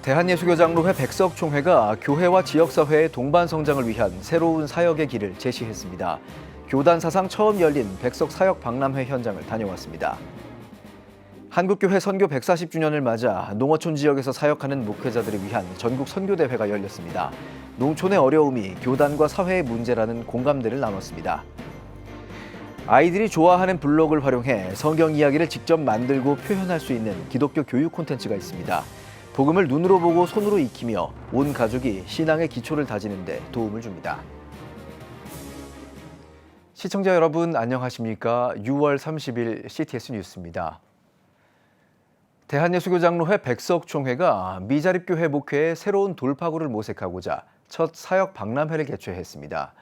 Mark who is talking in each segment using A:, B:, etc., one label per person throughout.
A: 대한예수교장로회 백석총회가 교회와 지역사회의 동반 성장을 위한 새로운 사역의 길을 제시했습니다. 교단 사상 처음 열린 백석 사역 박람회 현장을 다녀왔습니다. 한국교회 선교 140주년을 맞아 농어촌 지역에서 사역하는 목회자들을 위한 전국 선교대회가 열렸습니다. 농촌의 어려움이 교단과 사회의 문제라는 공감대를 나눴습니다. 아이들이 좋아하는 블로그를 활용해 성경 이야기를 직접 만들고 표현할 수 있는 기독교 교육 콘텐츠가 있습니다. 복음을 눈으로 보고 손으로 익히며 온 가족이 신앙의 기초를 다지는 데 도움을 줍니다. 시청자 여러분 안녕하십니까? 6월 30일 CTS 뉴스입니다. 대한예수교장로회 백석총회가 미자립교회 목회의 새로운 돌파구를 모색하고자 첫 사역 박람회를 개최했습니다.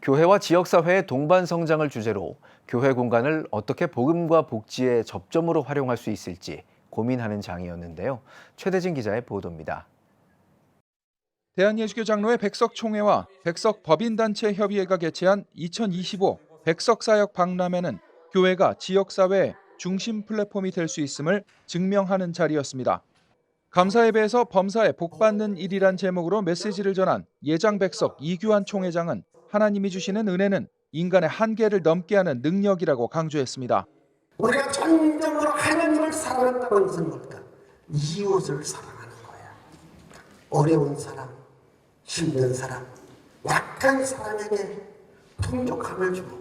A: 교회와 지역사회의 동반 성장을 주제로 교회 공간을 어떻게 복음과 복지의 접점으로 활용할 수 있을지 고민하는 장이었는데요. 최대진 기자의 보도입니다.
B: 대한예수교장로회 백석총회와 백석법인단체협의회가 개최한 2025 백석사역 박람회는 교회가 지역사회의 중심 플랫폼이 될 수 있음을 증명하는 자리였습니다. 감사예배에서 범사에 복받는 일이란 제목으로 메시지를 전한 예장백석 이규환 총회장은 하나님이 주시는 은혜는 인간의 한계를 넘게 하는 능력이라고 강조했습니다.
C: 우리가 전적으로 하나님을 사랑한다고 해서 뭘까? 이웃을 사랑하는 거야. 어려운 사람, 힘든 사람, 약한 사람에게 풍족함을 주고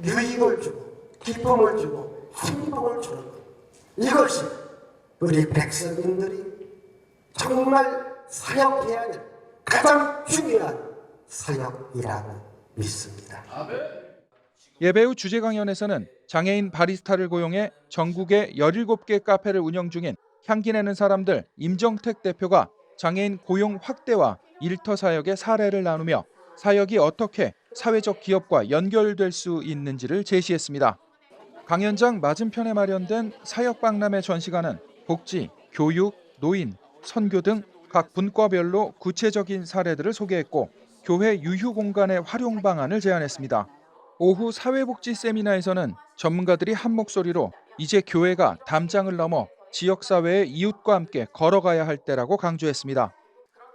C: 유익을 주고 기쁨을 주고 행복을 주는 것. 이것이 우리 백성인들이 정말 사역해야 될 가장 중요한 사역이라고 믿습니다.
B: 예배 후 주제 강연에서는 장애인 바리스타를 고용해 전국에 17개 카페를 운영 중인 향기 내는 사람들 임정택 대표가 장애인 고용 확대와 일터 사역의 사례를 나누며 사역이 어떻게 사회적 기업과 연결될 수 있는지를 제시했습니다. 강연장 맞은편에 마련된 사역박람회 전시관은 복지, 교육, 노인, 선교 등 각 분과별로 구체적인 사례들을 소개했고 교회 유휴 공간의 활용 방안을 제안했습니다. 오후 사회복지 세미나에서는 전문가들이 한 목소리로 이제 교회가 담장을 넘어 지역사회의 이웃과 함께 걸어가야 할 때라고 강조했습니다.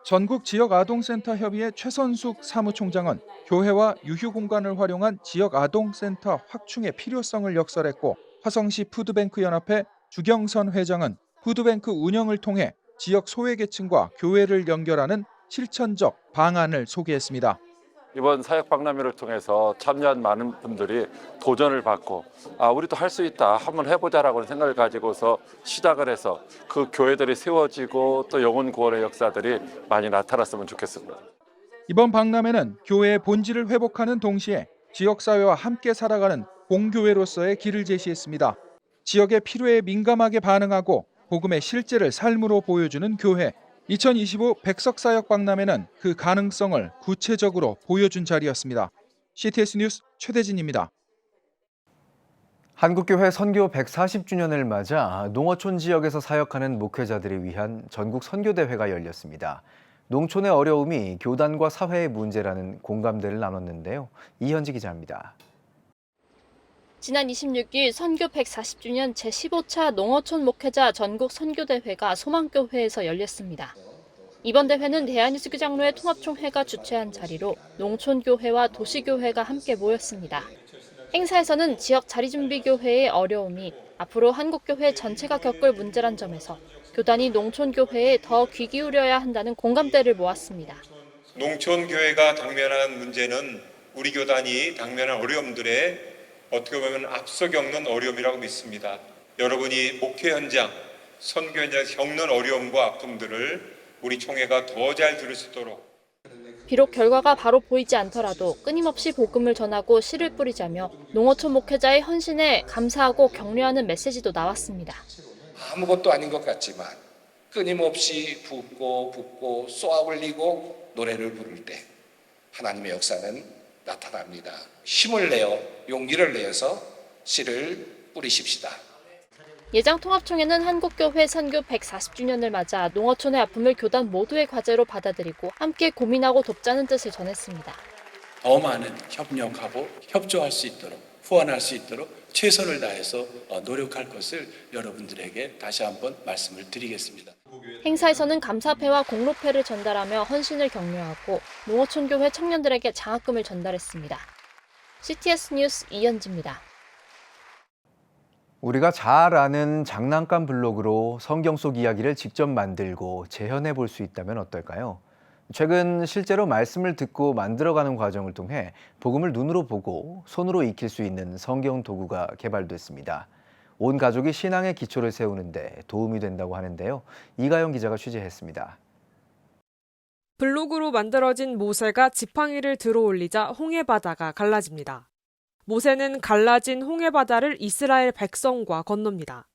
B: 전국 지역아동센터 협의회 최선숙 사무총장은 교회와 유휴 공간을 활용한 지역아동센터 확충의 필요성을 역설했고 화성시 푸드뱅크 연합회 주경선 회장은 푸드뱅크 운영을 통해 지역 소외계층과 교회를 연결하는 실천적 방안을 소개했습니다.
D: 이번 사역 박람회를 통해서 참여한 많은 분들이 도전을 받고 우리도 할 수 있다, 한번 해보자라고 생각을 가지고서 시작을 해서 그 교회들이 세워지고 또 영혼 구원의 역사들이 많이 나타났으면 좋겠습니다.
B: 이번 박람회는 교회의 본질을 회복하는 동시에 지역사회와 함께 살아가는 공교회로서의 길을 제시했습니다. 지역의 필요에 민감하게 반응하고 복음의 실제를 삶으로 보여주는 교회. 2025 백석사역 박람회는 그 가능성을 구체적으로 보여준 자리였습니다. CTS 뉴스 최대진입니다.
A: 한국교회 선교 140주년을 맞아 농어촌 지역에서 사역하는 목회자들을 위한 전국 선교대회가 열렸습니다. 농촌의 어려움이 교단과 사회의 문제라는 공감대를 나눴는데요. 이현지 기자입니다.
E: 지난 26일 선교 140주년 제15차 농어촌 목회자 전국 선교대회가 소망교회에서 열렸습니다. 이번 대회는 대한예수교장로회 통합총회가 주최한 자리로 농촌교회와 도시교회가 함께 모였습니다. 행사에서는 지역 자리준비교회의 어려움이 앞으로 한국교회 전체가 겪을 문제란 점에서 교단이 농촌교회에 더 귀 기울여야 한다는 공감대를 모았습니다.
F: 농촌교회가 당면한 문제는 우리 교단이 당면한 어려움들에 어떻게 보면 앞서 겪는 어려움이라고 믿습니다. 여러분이 목회 현장, 선교 현장에서 겪는 어려움과 아픔들을 우리 총회가 더 잘 들을 수 있도록.
E: 비록 결과가 바로 보이지 않더라도 끊임없이 복음을 전하고 씨를 뿌리자며 농어촌 목회자의 헌신에 감사하고 격려하는 메시지도 나왔습니다.
G: 아무것도 아닌 것 같지만 끊임없이 붓고 쏘아 올리고 노래를 부를 때 하나님의 역사는 나타납니다. 힘을 내어 용기를 내어서 씨를 뿌리십시다.
E: 예장통합총회는 한국교회 선교 140주년을 맞아 농어촌의 아픔을 교단 모두의 과제로 받아들이고 함께 고민하고 돕자는 뜻을 전했습니다.
H: 더 많은 협력하고 협조할 수 있도록 후원할 수 있도록 최선을 다해서 노력할 것을 여러분들에게 다시 한번 말씀을 드리겠습니다.
E: 행사에서는 감사패와 공로패를 전달하며 헌신을 격려하고 농어촌교회 청년들에게 장학금을 전달했습니다. CTS 뉴스 이현지입니다.
A: 우리가 잘 아는 장난감 블록으로 성경 속 이야기를 직접 만들고 재현해 볼 수 있다면 어떨까요? 최근 실제로 말씀을 듣고 만들어가는 과정을 통해 복음을 눈으로 보고 손으로 익힐 수 있는 성경 도구가 개발됐습니다. 온 가족이 신앙의 기초를 세우는 데 도움이 된다고 하는데요. 이가영 기자가 취재했습니다.
I: 블록으로 만들어진 모세가 지팡이를 들어올리자 홍해바다가 갈라집니다. 모세는 갈라진 홍해바다를 이스라엘 백성과 건넙니다.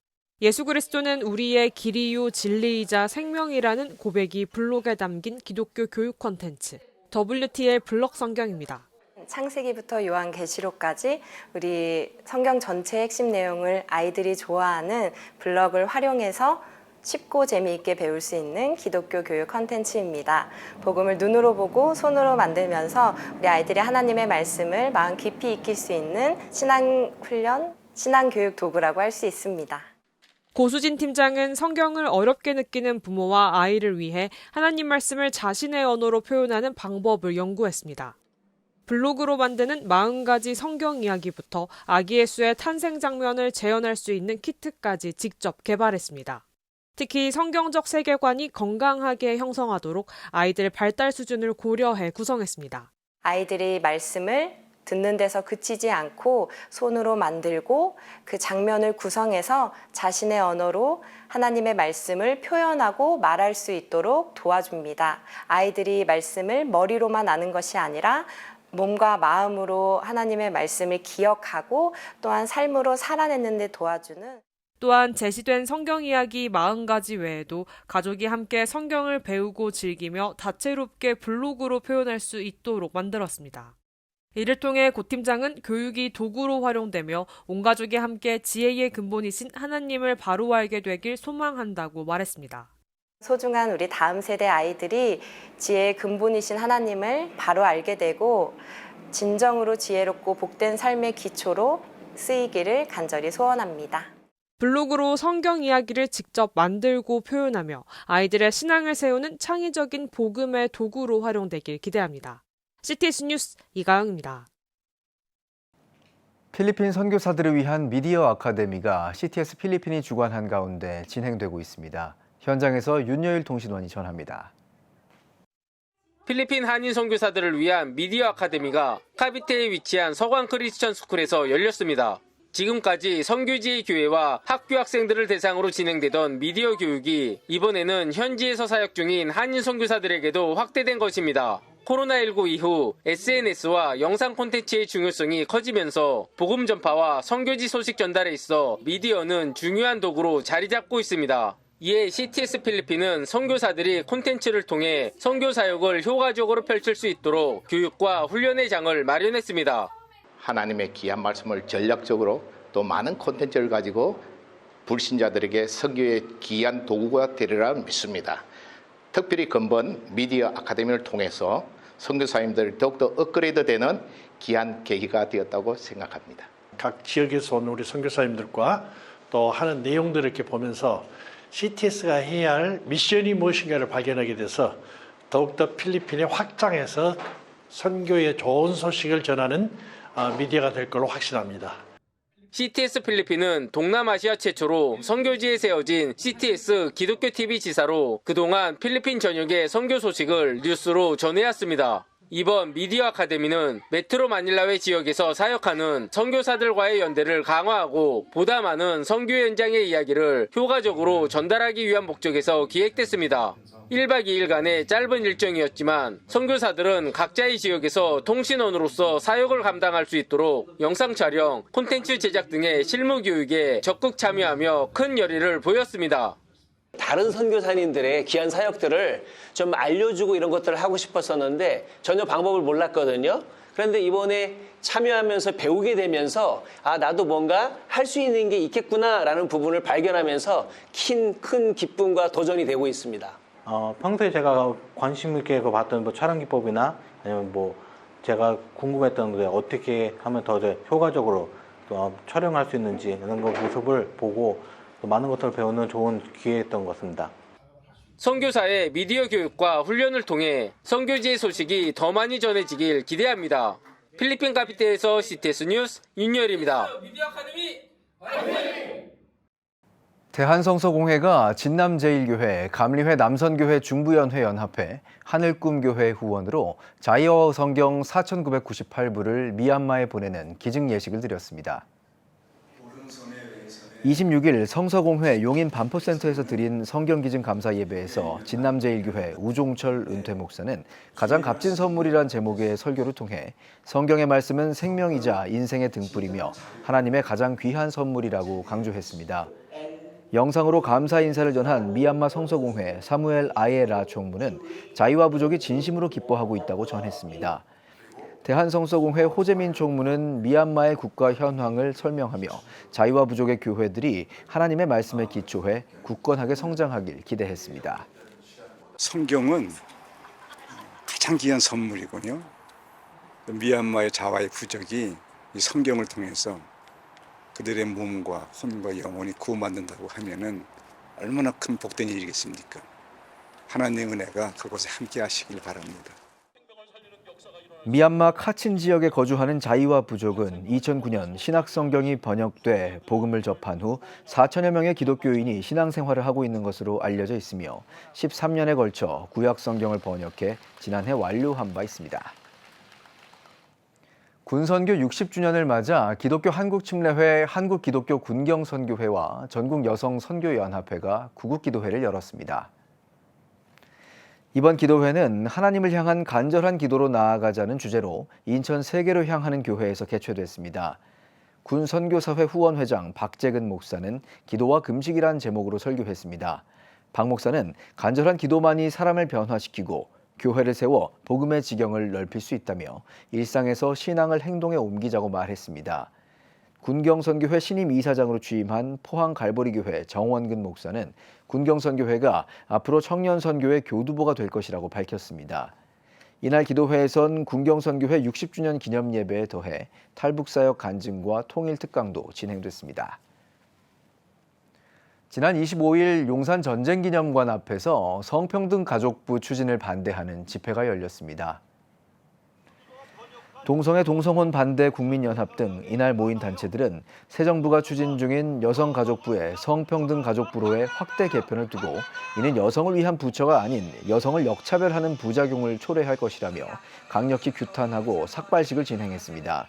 I: 예수 그리스도는 우리의 길이요 진리이자 생명이라는 고백이 블록에 담긴 기독교 교육 콘텐츠 WTL 블록 성경입니다.
J: 창세기부터 요한계시록까지 우리 성경 전체 핵심 내용을 아이들이 좋아하는 블록을 활용해서 쉽고 재미있게 배울 수 있는 기독교 교육 콘텐츠입니다. 복음을 눈으로 보고 손으로 만들면서 우리 아이들이 하나님의 말씀을 마음 깊이 익힐 수 있는 신앙 훈련, 신앙 교육 도구라고 할 수 있습니다.
I: 고수진 팀장은 성경을 어렵게 느끼는 부모와 아이를 위해 하나님 말씀을 자신의 언어로 표현하는 방법을 연구했습니다. 블록으로 만드는 40가지 성경 이야기부터 아기 예수의 탄생 장면을 재현할 수 있는 키트까지 직접 개발했습니다. 특히 성경적 세계관이 건강하게 형성하도록 아이들 발달 수준을 고려해 구성했습니다.
J: 아이들이 말씀을 듣는 데서 그치지 않고 손으로 만들고 그 장면을 구성해서 자신의 언어로 하나님의 말씀을 표현하고 말할 수 있도록 도와줍니다. 아이들이 말씀을 머리로만 아는 것이 아니라 몸과 마음으로 하나님의 말씀을 기억하고 또한 삶으로 살아내는 데 도와주는
I: 또한 제시된 성경 이야기 40가지 외에도 가족이 함께 성경을 배우고 즐기며 다채롭게 블록으로 표현할 수 있도록 만들었습니다. 이를 통해 고 팀장은 교육이 도구로 활용되며 온 가족이 함께 지혜의 근본이신 하나님을 바로 알게 되길 소망한다고 말했습니다.
J: 소중한 우리 다음 세대 아이들이 지혜의 근본이신 하나님을 바로 알게 되고 진정으로 지혜롭고 복된 삶의 기초로 쓰이기를 간절히 소원합니다.
I: 블록으로 성경 이야기를 직접 만들고 표현하며 아이들의 신앙을 세우는 창의적인 복음의 도구로 활용되길 기대합니다. CTS 뉴스 이가영입니다.
A: 필리핀 선교사들을 위한 미디어 아카데미가 CTS 필리핀이 주관한 가운데 진행되고 있습니다. 현장에서 윤여일 통신원이 전합니다.
K: 필리핀 한인 선교사들을 위한 미디어 아카데미가 카비테에 위치한 서광 크리스천 스쿨에서 열렸습니다. 지금까지 선교지의 교회와 학교 학생들을 대상으로 진행되던 미디어 교육이 이번에는 현지에서 사역 중인 한인 선교사들에게도 확대된 것입니다. 코로나19 이후 SNS와 영상 콘텐츠의 중요성이 커지면서 복음 전파와 선교지 소식 전달에 있어 미디어는 중요한 도구로 자리 잡고 있습니다. 이에 CTS 필리핀은 선교사들이 콘텐츠를 통해 선교 사역을 효과적으로 펼칠 수 있도록 교육과 훈련의 장을 마련했습니다.
L: 하나님의 귀한 말씀을 전략적으로 또 많은 콘텐츠를 가지고 불신자들에게 선교의 귀한 도구가 되리라 믿습니다. 특별히 근본 미디어 아카데미를 통해서 선교사님들이 더욱더 업그레이드되는 귀한 계기가 되었다고 생각합니다.
M: 각 지역에서 온 우리 선교사님들과 또 하는 내용들을 이렇게 보면서 CTS가 해야 할 미션이 무엇인가를 발견하게 돼서 더욱더 필리핀에 확장해서 선교의 좋은 소식을 전하는 미디어가 될 걸로 확신합니다.
K: CTS 필리핀은 동남아시아 최초로 선교지에 세워진 CTS 기독교 TV 지사로 그동안 필리핀 전역의 선교 소식을 뉴스로 전해왔습니다. 이번 미디어 아카데미는 메트로 마닐라회 지역에서 사역하는 선교사들과의 연대를 강화하고 보다 많은 선교 현장의 이야기를 효과적으로 전달하기 위한 목적에서 기획됐습니다. 1박 2일간의 짧은 일정이었지만 선교사들은 각자의 지역에서 통신원으로서 사역을 감당할 수 있도록 영상 촬영, 콘텐츠 제작 등의 실무 교육에 적극 참여하며 큰 열의를 보였습니다.
N: 다른 선교사님들의 귀한 사역들을 좀 알려주고 이런 것들을 하고 싶었었는데 전혀 방법을 몰랐거든요. 그런데 이번에 참여하면서 배우게 되면서 나도 뭔가 할 수 있는 게 있겠구나라는 부분을 발견하면서 큰 기쁨과 도전이 되고 있습니다.
O: 평소에 제가 관심 있게 봤던 촬영 기법이나 아니면 제가 궁금했던 게 어떻게 하면 더 효과적으로 또 촬영할 수 있는지 이런 거 모습을 보고 또 많은 것들을 배우는 좋은 기회였던 것 같습니다.
K: 선교사의 미디어 교육과 훈련을 통해 선교지의 소식이 더 많이 전해지길 기대합니다. 필리핀 카피테에서 CTS 뉴스 윤열입니다.
A: 대한성서공회가 진남제일교회, 감리회 남선교회 중부연회 연합회, 하늘꿈교회 후원으로 자이와 성경 4,998부를 미얀마에 보내는 기증 예식을 드렸습니다. 26일 성서공회 용인 반포센터에서 드린 성경기증 감사 예배에서 진남제일교회 우종철 은퇴 목사는 가장 값진 선물이란 제목의 설교를 통해 성경의 말씀은 생명이자 인생의 등불이며 하나님의 가장 귀한 선물이라고 강조했습니다. 영상으로 감사 인사를 전한 미얀마 성서공회 사무엘 아예라 총무는 자이와 부족이 진심으로 기뻐하고 있다고 전했습니다. 대한성서공회 호재민 총무는 미얀마의 국가 현황을 설명하며 자이와 부족의 교회들이 하나님의 말씀에 기초해 굳건하게 성장하길 기대했습니다.
P: 성경은 가장 귀한 선물이군요. 미얀마의 자와의 부족이 이 성경을 통해서 그들의 몸과 혼과 영혼이 구원받는다고 하면은 얼마나 큰 복된 일이겠습니까? 하나님의 은혜가 그곳에 함께 하시길 바랍니다.
A: 미얀마 카친 지역에 거주하는 자이와 부족은 2009년 신약성경이 번역돼 복음을 접한 후 4천여 명의 기독교인이 신앙생활을 하고 있는 것으로 알려져 있으며 13년에 걸쳐 구약성경을 번역해 지난해 완료한 바 있습니다. 군선교 60주년을 맞아 기독교 한국침례회 한국기독교 군경선교회와 전국여성선교연합회가 구국기도회를 열었습니다. 이번 기도회는 하나님을 향한 간절한 기도로 나아가자는 주제로 인천 세계로 향하는 교회에서 개최됐습니다. 군 선교사회 후원회장 박재근 목사는 기도와 금식이란 제목으로 설교했습니다. 박 목사는 간절한 기도만이 사람을 변화시키고 교회를 세워 복음의 지경을 넓힐 수 있다며 일상에서 신앙을 행동에 옮기자고 말했습니다. 군경선교회 신임 이사장으로 취임한 포항갈보리교회 정원근 목사는 군경선교회가 앞으로 청년선교의 교두보가 될 것이라고 밝혔습니다. 이날 기도회에선 군경선교회 60주년 기념 예배에 더해 탈북사역 간증과 통일특강도 진행됐습니다. 지난 25일 용산 전쟁기념관 앞에서 성평등 가족부 추진을 반대하는 집회가 열렸습니다. 동성애 동성혼 반대 국민연합 등 이날 모인 단체들은 새 정부가 추진 중인 여성가족부의 성평등 가족부로의 확대 개편을 두고 이는 여성을 위한 부처가 아닌 여성을 역차별하는 부작용을 초래할 것이라며 강력히 규탄하고 삭발식을 진행했습니다.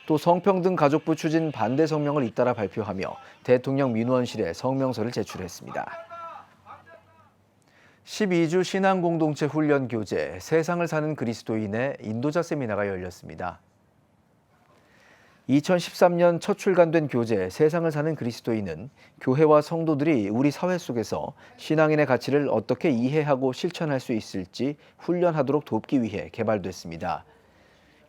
A: 또 성평등 가족부 추진 반대 성명을 잇따라 발표하며 대통령 민원실에 성명서를 제출했습니다. 12주 신앙공동체 훈련 교재 세상을 사는 그리스도인의 인도자 세미나가 열렸습니다. 2013년 첫 출간된 교재 세상을 사는 그리스도인은 교회와 성도들이 우리 사회 속에서 신앙인의 가치를 어떻게 이해하고 실천할 수 있을지 훈련하도록 돕기 위해 개발됐습니다.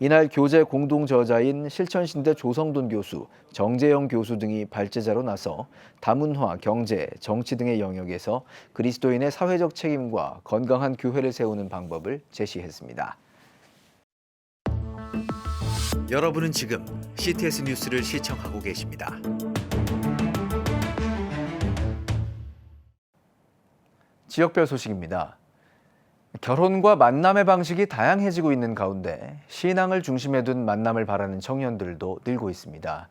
A: 이날 교재 공동 저자인 실천신대 조성돈 교수, 정재영 교수 등이 발제자로 나서 다문화, 경제, 정치 등의 영역에서 그리스도인의 사회적 책임과 건강한 교회를 세우는 방법을 제시했습니다.
Q: 여러분은 지금 CTS 뉴스를 시청하고 계십니다.
A: 지역별 소식입니다. 결혼과 만남의 방식이 다양해지고 있는 가운데 신앙을 중심에 둔 만남을 바라는 청년들도 늘고 있습니다.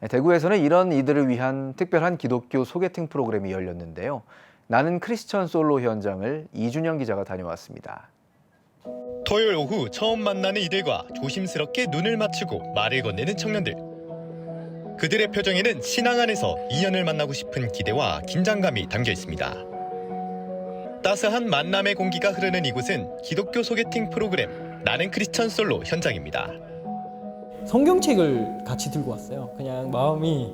A: 대구에서는 이런 이들을 위한 특별한 기독교 소개팅 프로그램이 열렸는데요. 나는 크리스천 솔로 현장을 이준영 기자가 다녀왔습니다.
R: 토요일 오후 처음 만나는 이들과 조심스럽게 눈을 맞추고 말을 건네는 청년들. 그들의 표정에는 신앙 안에서 인연을 만나고 싶은 기대와 긴장감이 담겨 있습니다. 따스한 만남의 공기가 흐르는 이곳은 기독교 소개팅 프로그램 나는 크리스천 솔로 현장입니다.
S: 성경책을 같이 들고 왔어요. 그냥 마음이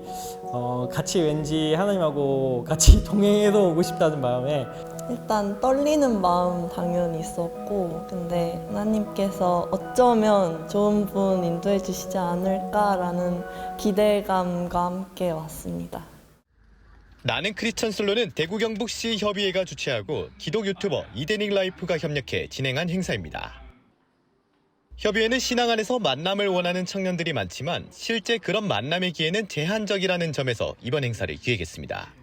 S: 같이 왠지 하나님하고 같이 동행해서 오고 싶다는 마음에
T: 일단 떨리는 마음 당연히 있었고 근데 하나님께서 어쩌면 좋은 분 인도해 주시지 않을까라는 기대감과 함께 왔습니다.
R: 나는 크리스천 솔로는 대구 경북시 협의회가 주최하고 기독 유튜버 이데닉 라이프가 협력해 진행한 행사입니다. 협의회는 신앙 안에서 만남을 원하는 청년들이 많지만 실제 그런 만남의 기회는 제한적이라는 점에서 이번 행사를 기획했습니다.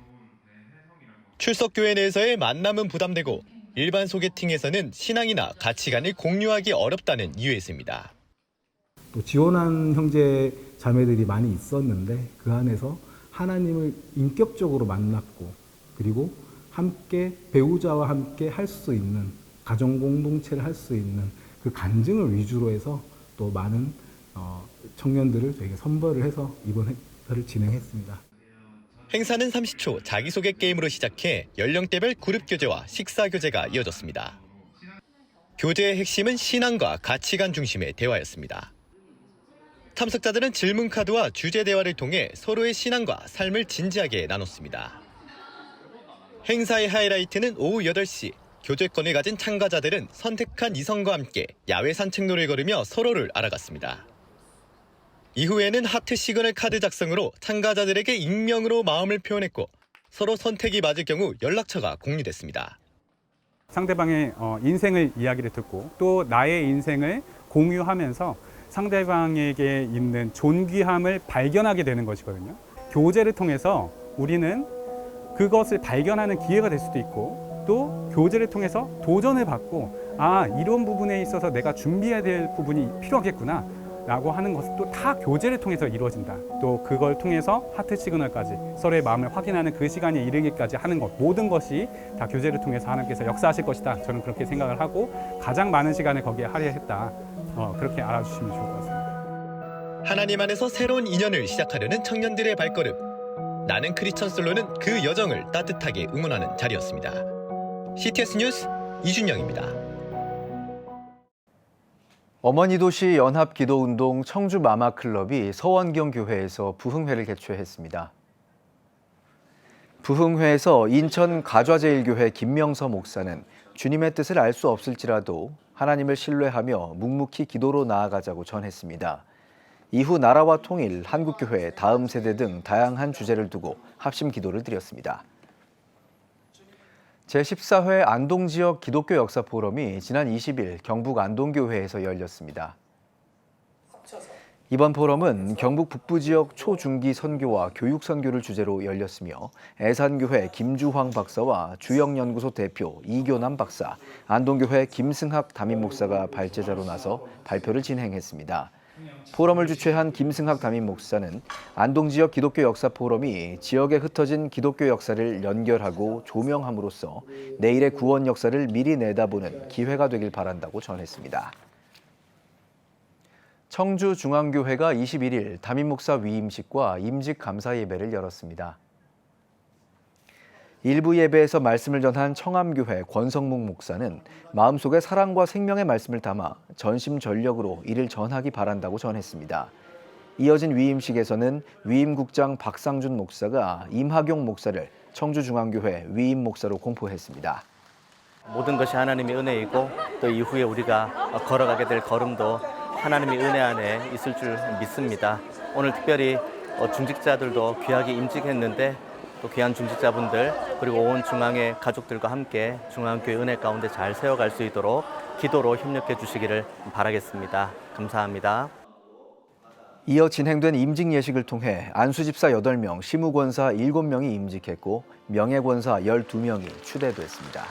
R: 출석 교회 내에서의 만남은 부담되고 일반 소개팅에서는 신앙이나 가치관을 공유하기 어렵다는 이유에서입니다.
U: 또 지원한 형제 자매들이 많이 있었는데 그 안에서 하나님을 인격적으로 만났고 그리고 함께 배우자와 함께 할 수 있는 가정 공동체를 할 수 있는 그 간증을 위주로 해서 또 많은 청년들을 저희가 선별을 해서 이번 행사를 진행했습니다.
R: 행사는 30초 자기소개 게임으로 시작해 연령대별 그룹 교제와 식사 교제가 이어졌습니다. 교제의 핵심은 신앙과 가치관 중심의 대화였습니다. 참석자들은 질문 카드와 주제 대화를 통해 서로의 신앙과 삶을 진지하게 나눴습니다. 행사의 하이라이트는 오후 8시. 교제권을 가진 참가자들은 선택한 이성과 함께 야외 산책로를 걸으며 서로를 알아갔습니다. 이후에는 하트 시그널 카드 작성으로 참가자들에게 익명으로 마음을 표현했고 서로 선택이 맞을 경우 연락처가 공유됐습니다.
V: 상대방의 인생을 이야기를 듣고 또 나의 인생을 공유하면서 상대방에게 있는 존귀함을 발견하게 되는 것이거든요. 교제를 통해서 우리는 그것을 발견하는 기회가 될 수도 있고 또 교제를 통해서 도전을 받고 이런 부분에 있어서 내가 준비해야 될 부분이 필요하겠구나 라고 하는 것은 또 다 교제를 통해서 이루어진다. 또 그걸 통해서 하트 시그널까지 서로의 마음을 확인하는 그 시간에 이르기까지 하는 것 모든 것이 다 교제를 통해서 하나님께서 역사하실 것이다. 저는 그렇게 생각을 하고 가장 많은 시간을 거기에 할애했다. 그렇게 알아주시면 좋을 것 같습니다.
R: 하나님 안에서 새로운 인연을 시작하려는 청년들의 발걸음. 나는 크리스천 솔로는 그 여정을 따뜻하게 응원하는 자리였습니다. CTS 뉴스 이준영입니다.
A: 어머니 도시 연합 기도운동 청주 마마클럽이 서원경 교회에서 부흥회를 개최했습니다. 부흥회에서 인천 가좌제일교회 김명서 목사는 주님의 뜻을 알 수 없을지라도 하나님을 신뢰하며 묵묵히 기도로 나아가자고 전했습니다. 이후 나라와 통일, 한국교회, 다음 세대 등 다양한 주제를 두고 합심 기도를 드렸습니다. 제14회 안동지역 기독교 역사 포럼이 지난 20일 경북 안동교회에서 열렸습니다. 이번 포럼은 경북 북부 지역 초중기 선교와 교육 선교를 주제로 열렸으며 애산교회 김주황 박사와 주영연구소 대표 이교남 박사, 안동교회 김승학 담임 목사가 발제자로 나서 발표를 진행했습니다. 포럼을 주최한 김승학 담임 목사는 안동지역 기독교 역사 포럼이 지역에 흩어진 기독교 역사를 연결하고 조명함으로써 내일의 구원 역사를 미리 내다보는 기회가 되길 바란다고 전했습니다. 청주중앙교회가 21일 담임 목사 위임식과 임직 감사 예배를 열었습니다. 일부 예배에서 말씀을 전한 청암교회 권성묵 목사는 마음속에 사랑과 생명의 말씀을 담아 전심전력으로 이를 전하기 바란다고 전했습니다. 이어진 위임식에서는 위임국장 박상준 목사가 임하경 목사를 청주중앙교회 위임 목사로 공포했습니다.
W: 모든 것이 하나님의 은혜이고 또 이후에 우리가 걸어가게 될 걸음도 하나님의 은혜 안에 있을 줄 믿습니다. 오늘 특별히 중직자들도 귀하게 임직했는데 또 귀한 중직자분들 그리고 온 중앙의 가족들과 함께 중앙교회 은혜 가운데 잘 세워갈 수 있도록 기도로 협력해 주시기를 바라겠습니다. 감사합니다.
A: 이어 진행된 임직 예식을 통해 안수집사 8명, 시무권사 7명이 임직했고 명예권사 12명이 추대됐습니다.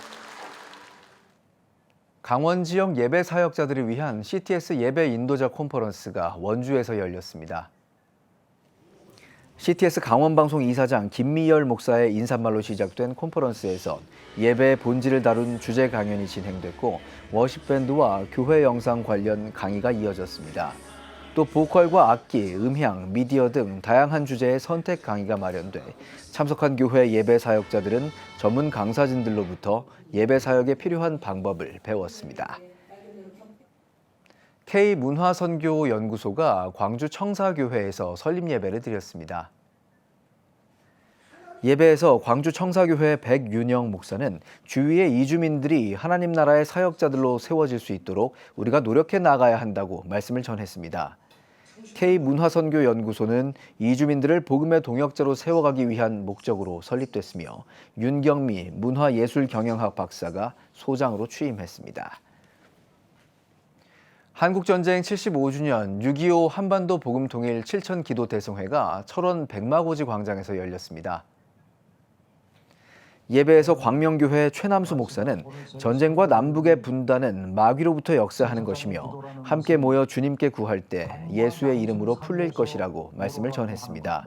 A: 강원 지역 예배 사역자들을 위한 CTS 예배 인도자 컨퍼런스가 원주에서 열렸습니다. CTS 강원방송 이사장 김미열 목사의 인사말로 시작된 컨퍼런스에선 예배의 본질을 다룬 주제 강연이 진행됐고 워십밴드와 교회 영상 관련 강의가 이어졌습니다. 또 보컬과 악기, 음향, 미디어 등 다양한 주제의 선택 강의가 마련돼 참석한 교회 예배 사역자들은 전문 강사진들로부터 예배 사역에 필요한 방법을 배웠습니다. K문화선교연구소가 광주 청사교회에서 설립 예배를 드렸습니다. 예배에서 광주 청사교회 백윤영 목사는 주위의 이주민들이 하나님 나라의 사역자들로 세워질 수 있도록 우리가 노력해 나가야 한다고 말씀을 전했습니다. K문화선교연구소는 이주민들을 복음의 동역자로 세워가기 위한 목적으로 설립됐으며 윤경미 문화예술경영학 박사가 소장으로 취임했습니다. 한국전쟁 75주년 6.25 한반도 복음통일 7천기도대성회가 철원 백마고지 광장에서 열렸습니다. 예배에서 광명교회 최남수 목사는 전쟁과 남북의 분단은 마귀로부터 역사하는 것이며 함께 모여 주님께 구할 때 예수의 이름으로 풀릴 것이라고 말씀을 전했습니다.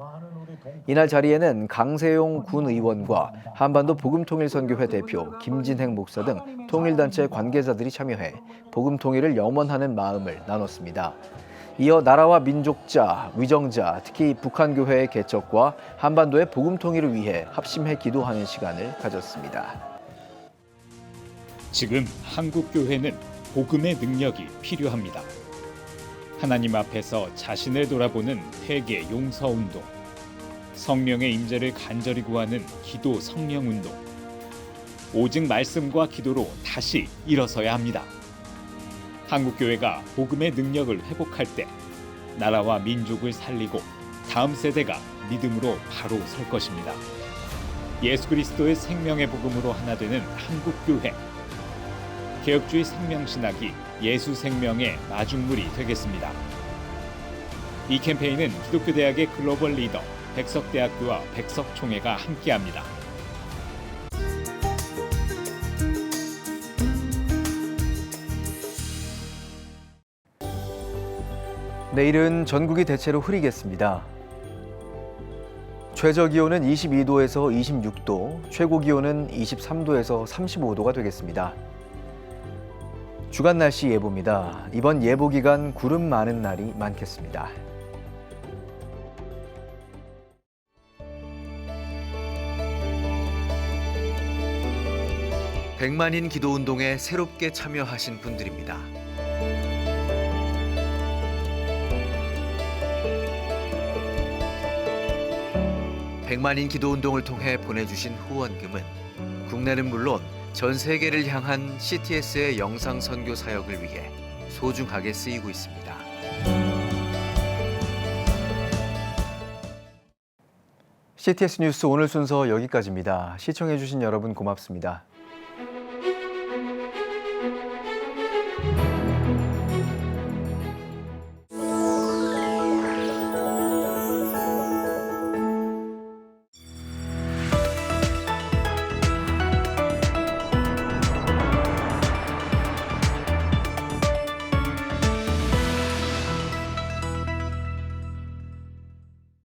A: 이날 자리에는 강세용 군 의원과 한반도 복음통일선교회 대표 김진행 목사 등 통일단체 관계자들이 참여해 복음통일을 염원하는 마음을 나눴습니다. 이어 나라와 민족자, 위정자, 특히 북한교회의 개척과 한반도의 복음통일을 위해 합심해 기도하는 시간을 가졌습니다.
B: 지금 한국교회는 복음의 능력이 필요합니다. 하나님 앞에서 자신을 돌아보는 회개 용서운동, 성령의 임재를 간절히 구하는 기도 성령운동, 오직 말씀과 기도로 다시 일어서야 합니다. 한국교회가 복음의 능력을 회복할 때 나라와 민족을 살리고 다음 세대가 믿음으로 바로 설 것입니다. 예수 그리스도의 생명의 복음으로 하나 되는 한국교회. 개혁주의 생명신학이 예수 생명의 마중물이 되겠습니다. 이 캠페인은 기독교대학의 글로벌 리더 백석대학교와 백석총회가 함께합니다.
A: 내일은 전국이 대체로 흐리겠습니다. 최저 기온은 22도에서 26도, 최고 기온은 23도에서 35도가 되겠습니다. 주간 날씨 예보입니다. 이번 예보 기간 구름 많은 날이 많겠습니다.
Q: 백만인 기도운동에 새롭게 참여하신 분들입니다. 백만인 기도운동을 통해 보내주신 후원금은 국내는 물론 전 세계를 향한 CTS의 영상 선교 사역을 위해 소중하게 쓰이고 있습니다.
A: CTS 뉴스 오늘 순서 여기까지입니다. 시청해주신 여러분 고맙습니다.